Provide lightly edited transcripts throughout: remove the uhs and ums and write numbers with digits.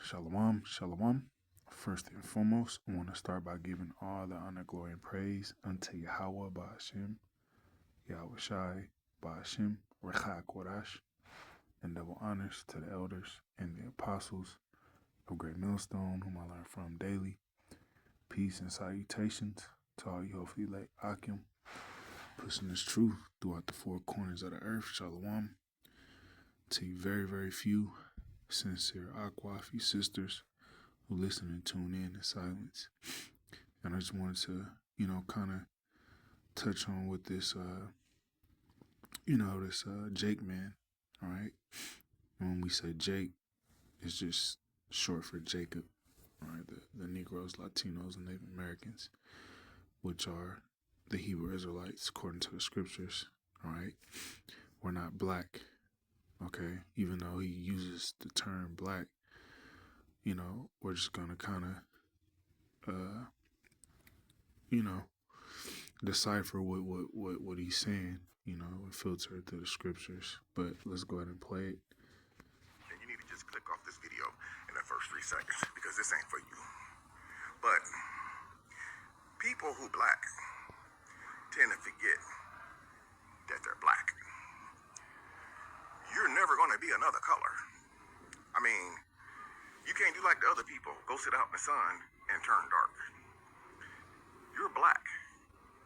Shalom, shalom. First and foremost, I want to start by giving all the honor, glory, and praise unto Yahweh Ba'ashem, Yahweh Shai Ba'ashem, Rechai Kodash, and double honors to the elders and the apostles of Great Millstone, whom I learn from daily. Peace and salutations to all you hopefully elect Akim, pushing this truth throughout the four corners of the earth. Shalom. To you very few sincere Aquafi sisters who listen and tune in silence. And I just wanted to, kind of touch on with this, Jake man, all right? And when we say Jake, it's just short for Jacob, all right? The Negroes, Latinos, and Native Americans, which are the Hebrew Israelites, according to the scriptures, all right? We're not black, okay? Even though he uses the term black, we're just going to kind of, decipher what he's saying, and filter it through the scriptures. But let's go ahead and play it. And you need to just click off this video in the first 3 seconds because this ain't for you. But people who black tend to forget that they're black. You're never going to be another color. I mean, you can't do like the other people, go sit out in the sun and turn dark. You're black.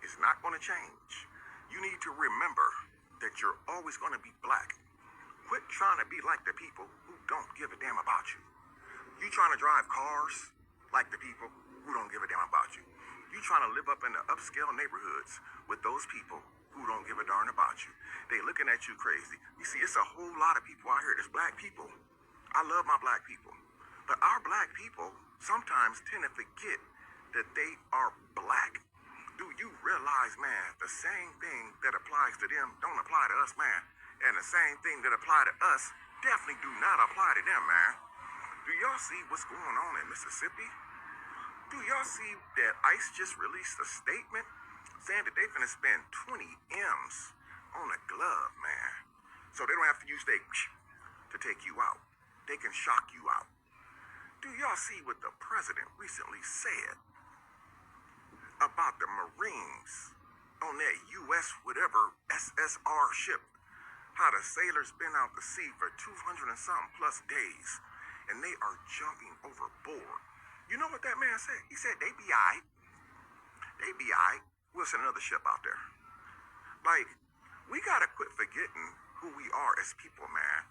It's not going to change. You need to remember that you're always going to be black. Quit trying to be like the people who don't give a damn about you. You trying to drive cars like the people who don't give a damn about you. You trying to live up in the upscale neighborhoods with those people who don't give a darn about you. They looking at you crazy. You see, it's a whole lot of people out here that's black people. I love my black people. But our black people sometimes tend to forget that they are black. Do you realize, man, the same thing that applies to them don't apply to us, man. And the same thing that apply to us definitely do not apply to them, man. Do y'all see what's going on in Mississippi? Do y'all see that ICE just released a statement saying that they finna spend 20 M's on a glove, man. So they don't have to use their to take you out. They can shock you out. Do y'all see what the president recently said about the Marines on that U.S. whatever SSR ship? How the sailors been out to sea for 200 and something plus days, and they are jumping overboard. You know what that man said? He said they be aight. They be aight. We'll send another ship out there. Like, we gotta quit forgetting who we are as people, man.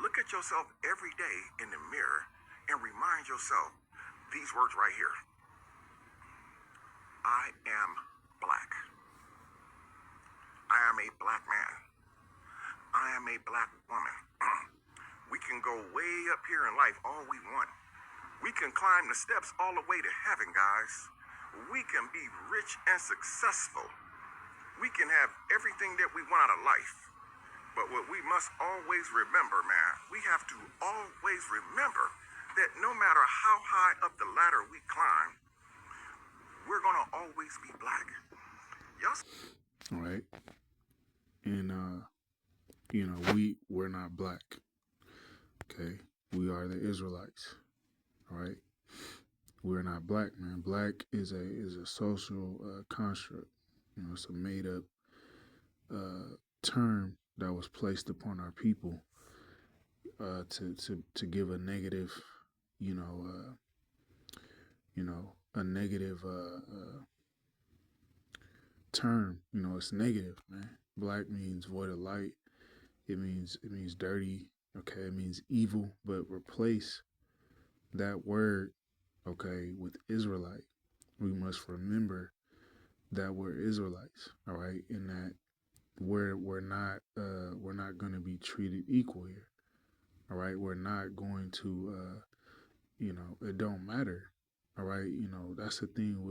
Look at yourself every day in the mirror and remind yourself these words right here. I am black. I am a black man. I am a black woman. We can go way up here in life all we want. We can climb the steps all the way to heaven, guys. We can be rich and successful. We can have everything that we want out of life. But what we must always remember, man, we have to always remember that no matter how high up the ladder we climb, we're going to always be black. Y'all. All right. And, we're not black. Okay. We are the Israelites. All right. We're not black, man. Black is a social construct. It's a made up term that was placed upon our people to give a negative, a negative term. It's negative, man. Black means void of light. It means dirty. Okay, it means evil. But replace that word, okay, with Israelite. We must remember that we're Israelites, all right, and that we're not going to be treated equal here, all right. We're not going to, it don't matter, all right. That's the thing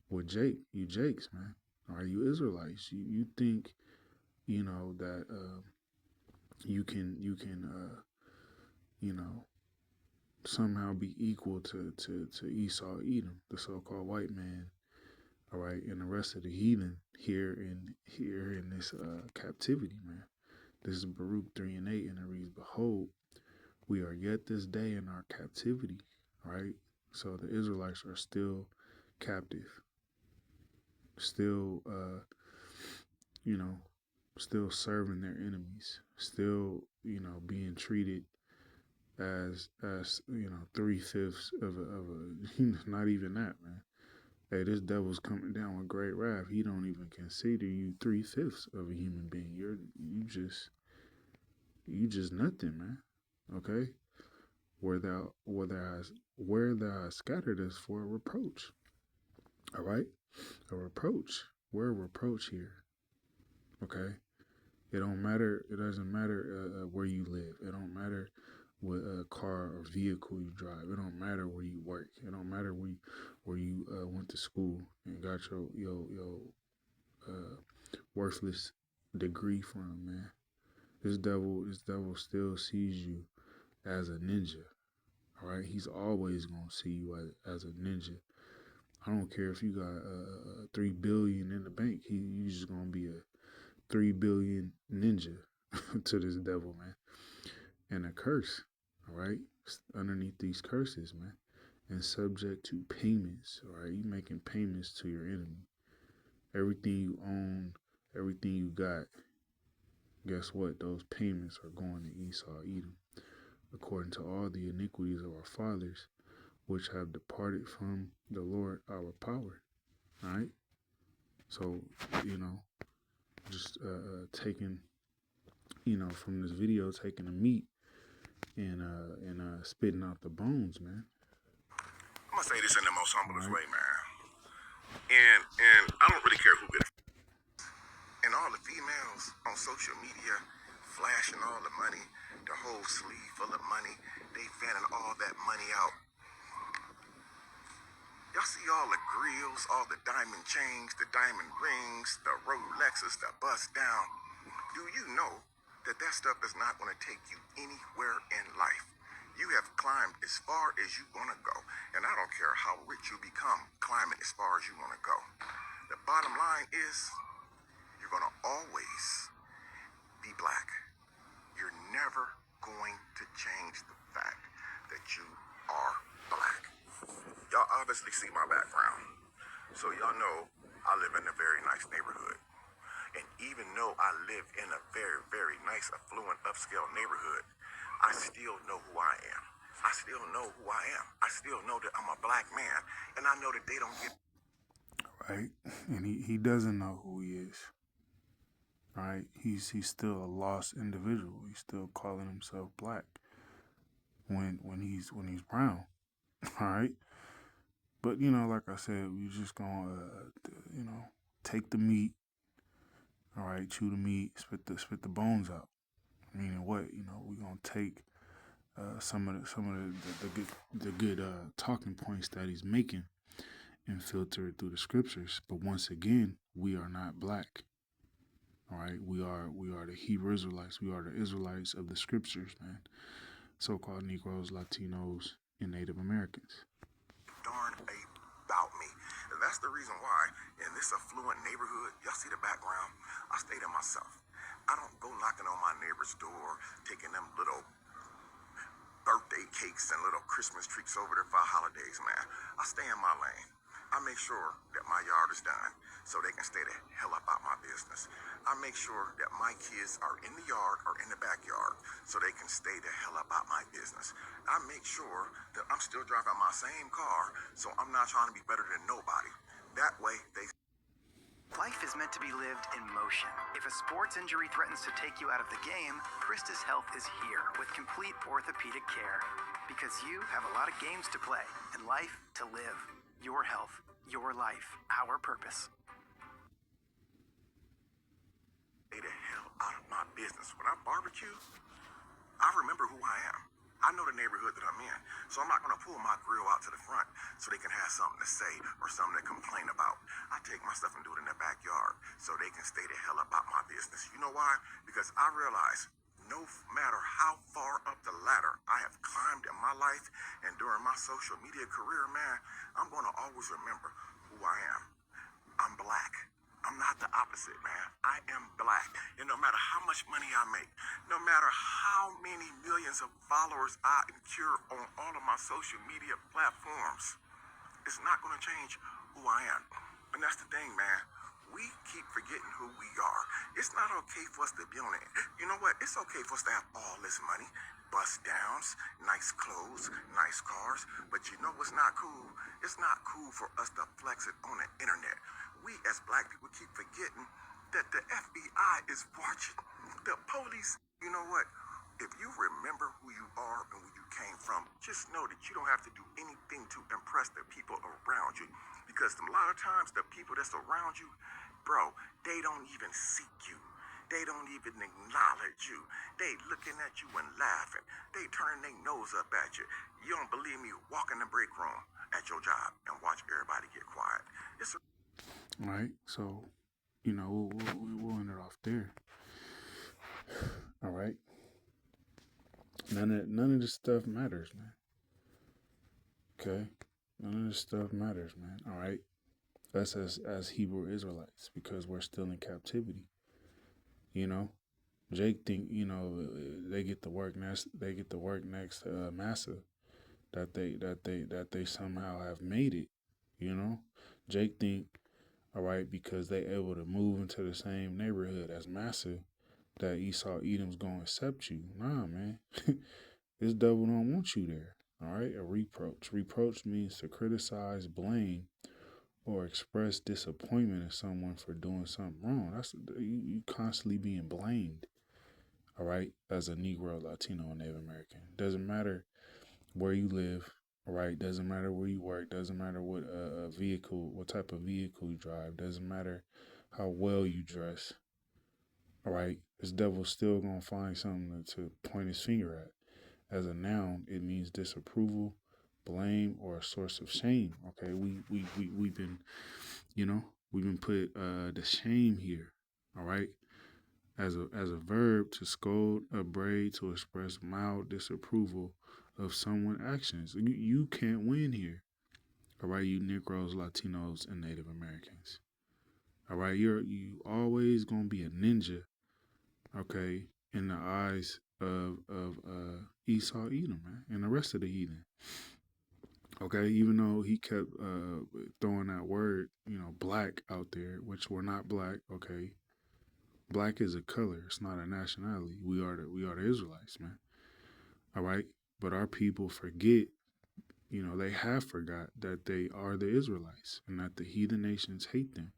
with Jake. You Jakes, man. All right, you Israelites. You think, that you can somehow be equal to Esau, Edom, the so-called white man, all right, and the rest of the heathen here in this captivity, man. This is Baruch 3:8, and it reads, "Behold, We are yet this day in our captivity, right? So the Israelites are still captive, still, you know, still serving their enemies, still, being treated as 3/5 of a not even that, man. Hey, this devil's coming down with great wrath. He don't even consider you 3/5 of a human being. You just nothing, man. Okay? Where thou hast scattered us for a reproach. All right? A reproach. We're a reproach here. Okay? It don't matter. It doesn't matter where you live. It don't matter what car or vehicle you drive. It don't matter where you work. It don't matter where you went to school and got your worthless degree from, man. This devil still sees you as a ninja. All right, he's always gonna see you as a ninja. I don't care if you got 3 billion in the bank. You just gonna be a 3 billion ninja to this devil, man. And a curse, all right, underneath these curses, man, and subject to payments. All right, you making payments to your enemy. Everything you own, everything you got. Guess what? Those payments are going to Esau, Edom, according to all the iniquities of our fathers, which have departed from the Lord our power. All right. So, just taking, from this video, taking the meat and spitting out the bones, man. I'm gonna say this in the most humblest way, man. And I don't really care who gets. And all the females on social media flashing all the money, the whole sleeve full of money, they fanning all that money out. Y'all see all the grills, all the diamond chains, the diamond rings, the Rolexes, the bust down. Do you know that stuff is not going to take you anywhere in life? You have climbed as far as you want to go. And I don't care how rich you become, climbing as far as you want to go. The bottom line is, you're going to always be black. You're never going to change the fact that you are black. Y'all obviously see my background. So y'all know I live in a very nice neighborhood. And even though I live in a very, very nice, affluent, upscale neighborhood, I still know who I am. I still know who I am. I still know that I'm a black man. And I know that they don't get... Right? And he doesn't know who he is. Right? He's still a lost individual. He's still calling himself black when he's brown. All right? But, like I said, we just gonna, take the meat. All right, chew the meat, spit the bones out. Meaning what? We're gonna take some of the good talking points that he's making and filter it through the scriptures. But once again, we are not black. All right, we are the Hebrew Israelites. We are the Israelites of the scriptures, man. So-called Negroes, Latinos, and Native Americans. Darn about me. And that's the reason why in this affluent neighborhood, y'all see the background, I stay to myself. I don't go knocking on my neighbor's door, taking them little birthday cakes and little Christmas treats over there for holidays, man. I stay in my lane. I make sure that my yard is done so they can stay the hell up out my business. I make sure that my kids are in the yard or in the backyard so they can stay the hell up out my business. I make sure that I'm still driving my same car so I'm not trying to be better than nobody. That way they... Life is meant to be lived in motion. If a sports injury threatens to take you out of the game, Christus Health is here with complete orthopedic care. Because you have a lot of games to play and life to live. Your health, your life, our purpose. Stay the hell out of my business. When I barbecue, I remember who I am. I know the neighborhood that I'm in, so I'm not going to pull my grill out to the front so they can have something to say or something to complain about. I take my stuff and do it in the backyard so they can stay the hell about my business. You know why? Because I realize no matter how far up the ladder I have climbed in my life and during my social media career, man, I'm going to always remember who I am. I'm black. I'm not the opposite, man. I am black. And no matter how much money I make, no matter how many millions of followers I incur on all of my social media platforms, it's not going to change who I am. And that's the thing, man. We keep forgetting who we are. It's not okay for us to be on it. You know what? It's okay for us to have all this money, bust downs, nice clothes, nice cars. But you know what's not cool? It's not cool for us to flex it on the internet. We as black people keep forgetting that the FBI is watching. The police, you know what? If you remember who you are and where you came from, just know that you don't have to do anything to impress the people around you. Because a lot of times the people that's around you, bro, they don't even seek you. They don't even acknowledge you. They looking at you and laughing. They turning their nose up at you. You don't believe me? Walk in the break room at your job and watch everybody get quiet. It's a All right, so we'll end it off there. All right, none of this stuff matters, man. Okay, none of this stuff matters, man. All right, us as Hebrew Israelites, because we're still in captivity. You know, Jake think they get the work next. They get the work next to Massa. That they somehow have made it. You know, Jake think, all right, because they able to move into the same neighborhood as Massa, that Esau Edom's gonna accept you. Nah, man. This devil don't want you there. All right, a reproach. Reproach means to criticize, blame, or express disappointment in someone for doing something wrong. That's you constantly being blamed. All right, as a Negro, Latino, or Native American. Doesn't matter where you live. All right, doesn't matter where you work. Doesn't matter what what type of vehicle you drive. Doesn't matter how well you dress. All right, this devil's still gonna find something to point his finger at. As a noun, it means disapproval, blame, or a source of shame. Okay, we've been, we've been put the shame here. All right, as a verb, to scold, upbraid, to express mild disapproval of someone's actions. You can't win here. All right, you Negroes, Latinos, and Native Americans. All right, you always gonna be a ninja. Okay, in the eyes of Esau Edom, man, and the rest of the heathen. Okay, even though he kept throwing that word, black out there, which we're not black. Okay, black is a color; it's not a nationality. We are the Israelites, man. All right, but our people forget. They have forgot that they are the Israelites and that the heathen nations hate them.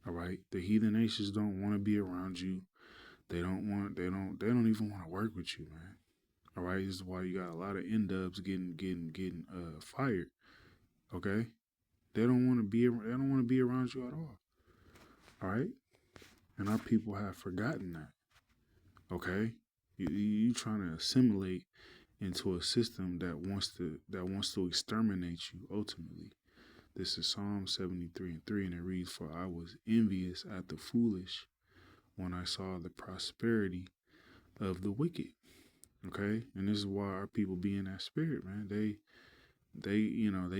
All right, the heathen nations don't want to be around you. They don't even want to work with you, man. All right, this is why you got a lot of N-dubs getting fired. Okay, they don't want to be around you at all. All right, and our people have forgotten that. Okay, you trying to assimilate into a system that wants to exterminate you ultimately. This is Psalm 73:3, and it reads, "For I was envious at the foolish when I saw the prosperity of the wicked." Okay, and this is why our people be in that spirit, man. They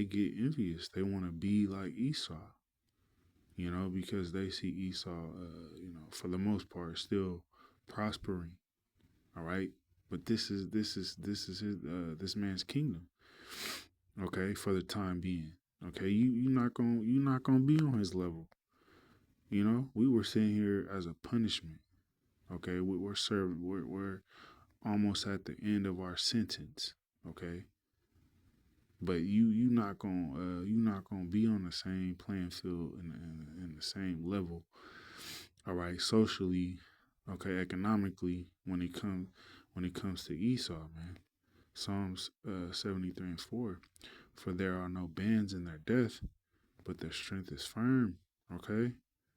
get envious. They want to be like Esau, because they see Esau, for the most part, still prospering. All right, but this is his, this man's kingdom. Okay, for the time being. Okay, you're not gonna be on his level. We were sitting here as a punishment. Okay, we're serving. We're almost at the end of our sentence. Okay, but you're not gonna be on the same playing field in the same level. All right, socially, okay, economically, when it comes to Esau, man. Psalms 73:4, for there are no bands in their death, but their strength is firm. Okay,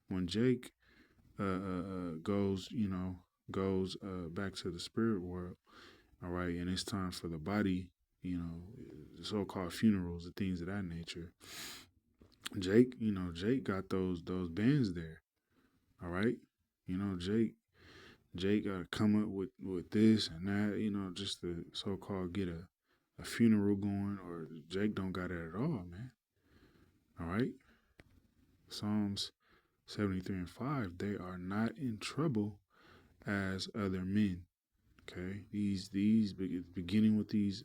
when Jake goes back to the spirit world, all right, and it's time for the body, the so-called funerals and things of that nature. Jake got those bands there. All right, Jake got to come up with this and that, just to so-called get a funeral going, or Jake don't got it at all, man. All right, Psalms 73:5, they are not in trouble as other men. Okay, beginning with these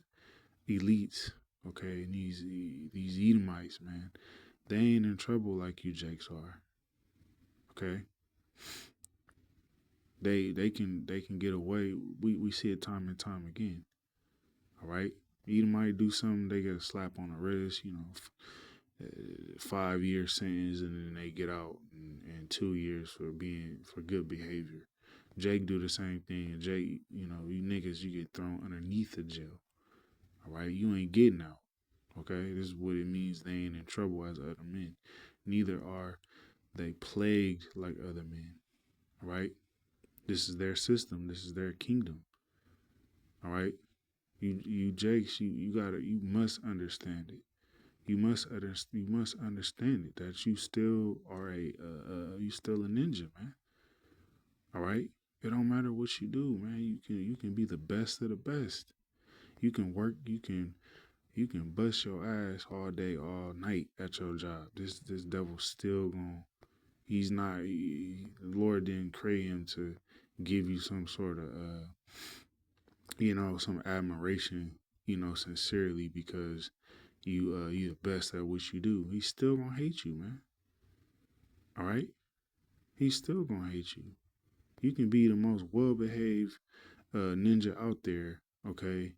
elites, okay, and these Edomites, man, they ain't in trouble like you Jakes are. Okay, they can get away. We see it time and time again. All right, Edomite do something, they get a slap on the wrist, 5-year sentence, and then they get out in 2 years for good behavior. Jake do the same thing, and Jake, you niggas, you get thrown underneath the jail. All right, you ain't getting out. Okay, this is what it means. They ain't in trouble as other men. Neither are they plagued like other men. All right, this is their system. This is their kingdom. All right, you Jakes, you must understand it. You must understand it that you still are you still a ninja, man. All right, it don't matter what you do, man. You can be the best of the best. You can work. You can bust your ass all day, all night at your job. This devil still gonna. He's not. The Lord didn't create him to give you some sort of some admiration, sincerely because you the best at what you do. He's still gonna hate you, man. All right, he's still gonna hate you. You can be the most well-behaved ninja out there, okay,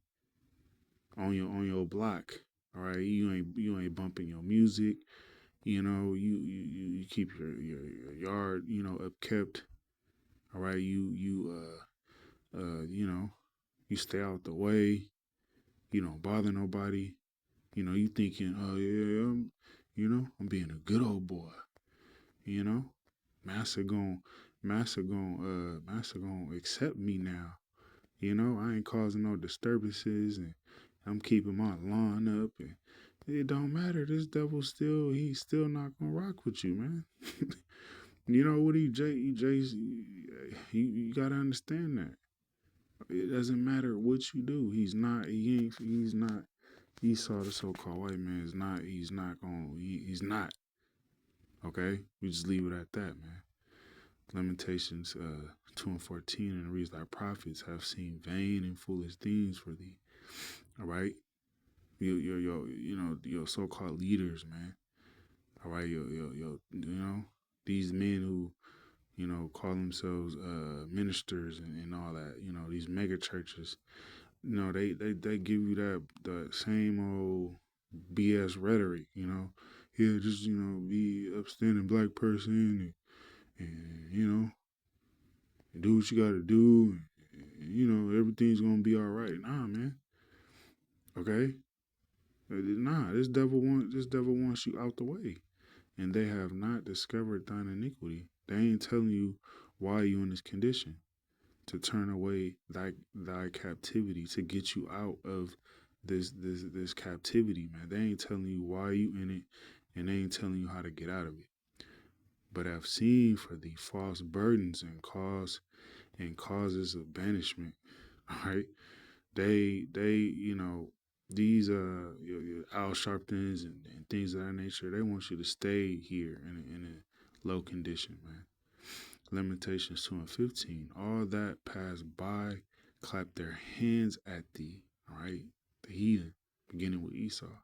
on your block. All right, you ain't bumping your music. You keep your yard, upkept. All right, you stay out the way. You don't bother nobody. You thinking, oh yeah, I'm being a good old boy. Master gon' accept me now. I ain't causing no disturbances, and I'm keeping my lawn up, and it don't matter. This devil he's still not gonna rock with you, man. What you gotta understand that. It doesn't matter what you do. He's not Esau, the so-called white man, he's not. Okay? We just leave it at that, man. Lamentations 2:14, and it reads, thy prophets have seen vain and foolish things for thee. All right? Your so-called leaders, man. All right, these men who, call themselves ministers and all that, these mega churches, they give you the same old BS rhetoric, Yeah, just, be upstanding black person and do what you gotta do, and, everything's gonna be all right. Nah, man. Okay? Nah, this devil wants you out the way. And they have not discovered thine iniquity. They ain't telling you why you in this condition, to turn away thy captivity, to get you out of this captivity, man. They ain't telling you why you in it, and they ain't telling you how to get out of it. But I've seen for thee false burdens and causes of banishment. All right. They these your Al Sharptons and things of that nature, they want you to stay here in a low condition, man. Lamentations 2:15, all that pass by clap their hands at thee. All right, the heathen, beginning with Esau.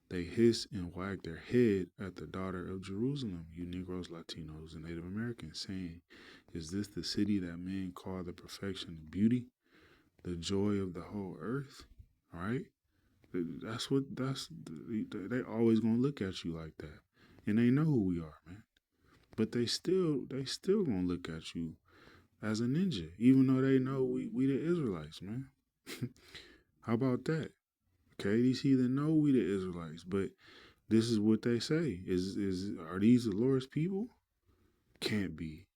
They hiss and wag their head at the daughter of Jerusalem, you Negroes, Latinos, and Native Americans, saying, is this the city that men call the perfection of beauty, the joy of the whole earth? All right. They always gonna look at you like that, and they know who we are, man. But they still gonna look at you as a ninja, even though they know we the Israelites, man. How about that? Okay, these heathen know we the Israelites, but this is what they say: are these the Lord's people? Can't be.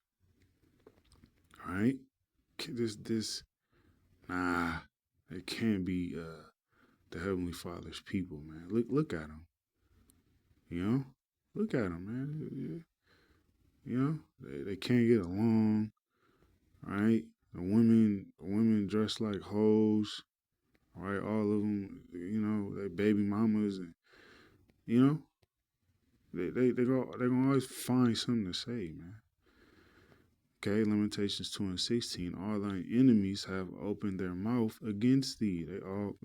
All right, nah, it can't be the Heavenly Father's people, man. Look at them. Look at them, man. They can't get along. All right, the women dress like hoes. All right, all of them, they baby mamas, and they're gonna always find something to say, man. Okay, Lamentations 2:16. All thine enemies have opened their mouth against thee. They all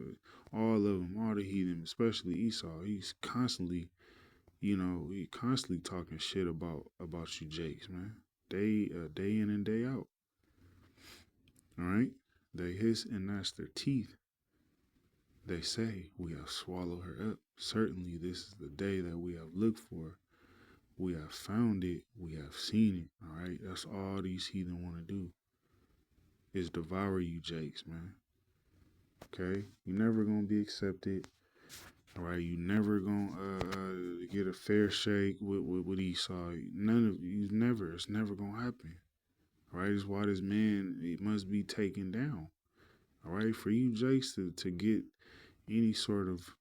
of them, all the heathen, especially Esau. He's constantly, he constantly talking shit about you, Jakes, man. Day in and day out. All right, they hiss and gnash their teeth. They say, we have swallowed her up. Certainly, this is the day that we have looked for. We have found it. We have seen it. All right. That's all these heathen want to do is devour you, Jakes, man. Okay. You're never going to be accepted. All right. You never going to get a fair shake with Esau. It's never going to happen. All right. That's why this man, it must be taken down. All right. For you, Jakes, to get any sort of,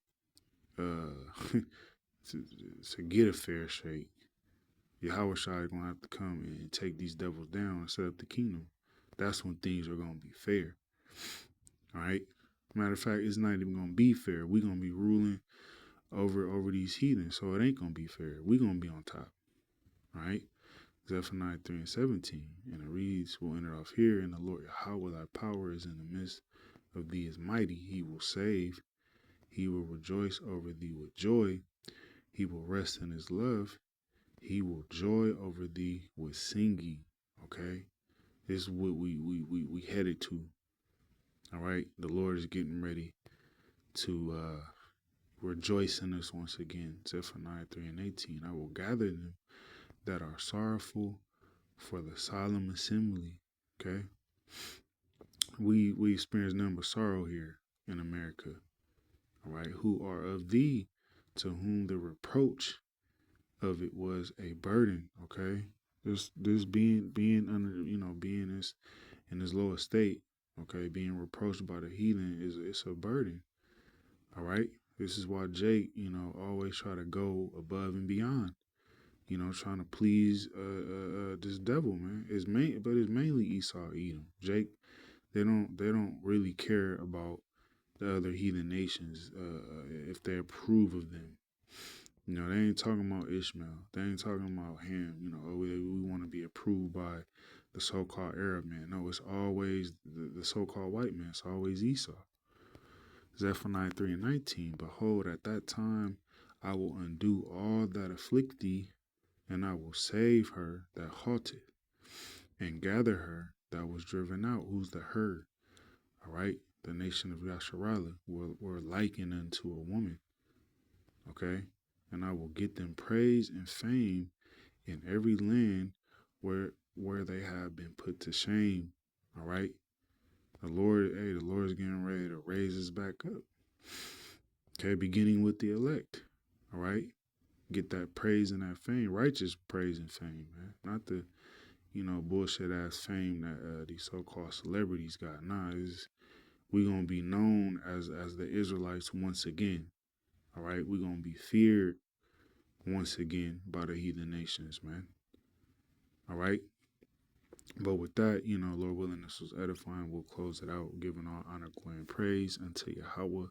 to get a fair shake, Yahweh Shai is going to have to come and take these devils down and set up the kingdom. That's when things are going to be fair. All right? Matter of fact, it's not even going to be fair. We're going to be ruling over these heathens, so it ain't going to be fair. We're going to be on top. All right? Zephaniah 3:17. And it reads, we'll enter off here, and the Lord Yahweh, thy power is in the midst of thee is mighty. He will save. He will rejoice over thee with joy. He will rest in his love. He will joy over thee with singing. Okay? This is what we headed to. All right? The Lord is getting ready to rejoice in us once again. Zephaniah 3:18. I will gather them that are sorrowful for the solemn assembly. Okay? We experience none but sorrow here in America. All right? Who are of thee, to whom the reproach of it was a burden. Okay? This being under, being in this low estate, okay, being reproached by the heathen it's a burden. All right. This is why Jake, always try to go above and beyond, trying to please this devil, man. It's mainly Esau, Edom. Jake, they don't really care about the other heathen nations if they approve of them. They ain't talking about Ishmael. They ain't talking about him. We want to be approved by the so-called Arab man. No, it's always the so-called white man. It's always Esau. Zephaniah 3:19. Behold, at that time I will undo all that afflict thee, and I will save her that halted, and gather her that was driven out. Who's the her? All right, the nation of Yasharallah were likened unto a woman. Okay, and I will get them praise and fame in every land where they have been put to shame. All right. The Lord is getting ready to raise us back up. Okay, beginning with the elect. All right. Get that praise and that fame, righteous praise and fame, man. Not the, bullshit ass fame that these so-called celebrities got. Nah, we gonna be known as the Israelites once again. All right, we gonna be feared once again by the heathen nations, man. All right. But with that, Lord willing, this was edifying. We'll close it out, giving all honor, glory, and praise unto Yahweh,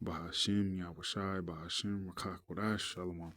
Bahashim, Yahweh Shai, Bahashim, Rakak Wadash, Shalom.